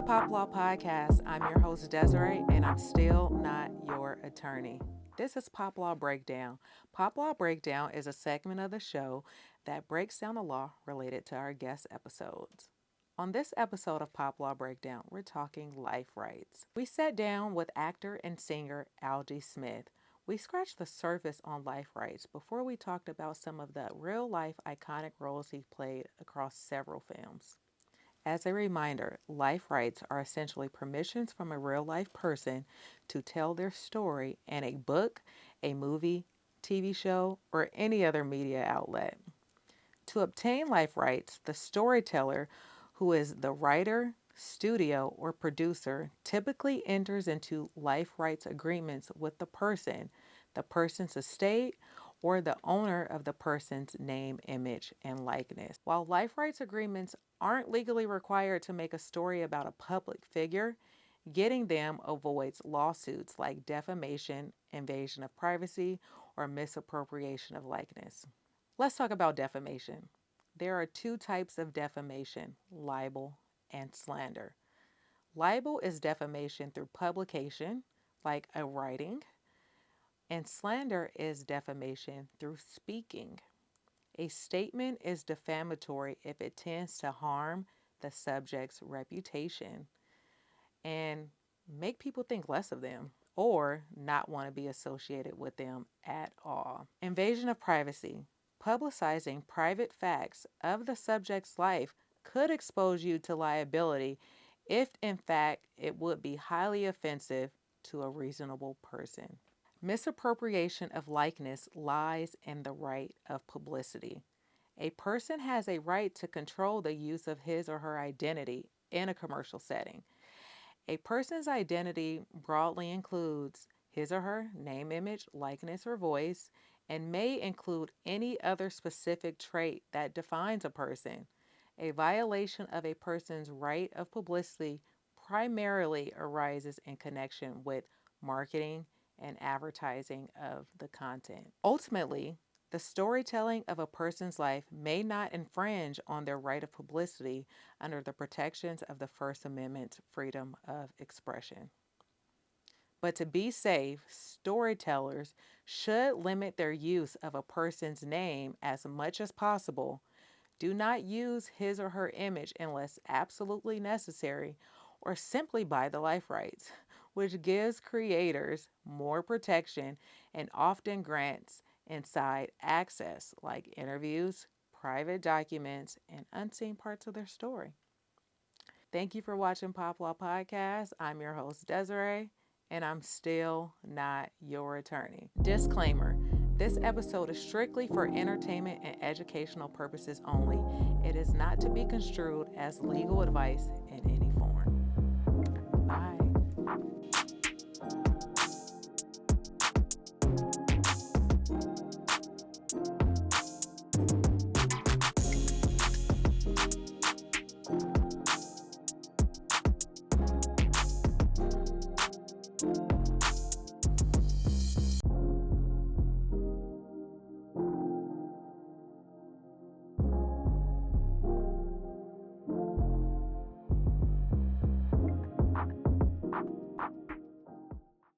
POPLAW podcast. I'm your host, Desiree, and I'm still not your attorney. This is POPLAW Breakdown. POPLAW Breakdown is a segment of the show that breaks down the law related to our guest episodes. On this episode of POPLAW Breakdown, we're talking life rights. We sat down with actor and singer Algee Smith. We scratched the surface on life rights before we talked about some of the real-life iconic roles he played across several films. As a reminder, life rights are essentially permissions from a real-life person to tell their story in a book, a movie, TV show, or any other media outlet. To obtain life rights, the storyteller, who is the writer, studio, or producer, typically enters into life rights agreements with the person's estate, or the owner of the person's name, image, and likeness. While life rights agreements aren't legally required to make a story about a public figure, getting them avoids lawsuits like defamation, invasion of privacy, or misappropriation of likeness. Let's talk about defamation. There are two types of defamation: libel and slander. Libel is defamation through publication, like a writing, and slander is defamation through speaking. A statement is defamatory if it tends to harm the subject's reputation and make people think less of them or not want to be associated with them at all. Invasion of privacy. Publicizing private facts of the subject's life could expose you to liability if, in fact, it would be highly offensive to a reasonable person. Misappropriation of likeness lies in the right of publicity. A person has a right to control the use of his or her identity in a commercial setting. A person's identity broadly includes his or her name, image, likeness, or voice, and may include any other specific trait that defines a person. A violation of a person's right of publicity primarily arises in connection with marketing and advertising of the content. Ultimately, the storytelling of a person's life may not infringe on their right of publicity under the protections of the First Amendment's freedom of expression. But to be safe, storytellers should limit their use of a person's name as much as possible. Do not use his or her image unless absolutely necessary, or simply buy the life rights, which gives creators more protection and often grants inside access like interviews, private documents, and unseen parts of their story. Thank you for watching POPLAW Podcast. I'm your host, Desiree, and I'm still not your attorney. Disclaimer: this episode is strictly for entertainment and educational purposes only. It is not to be construed as legal advice in any form. Bye.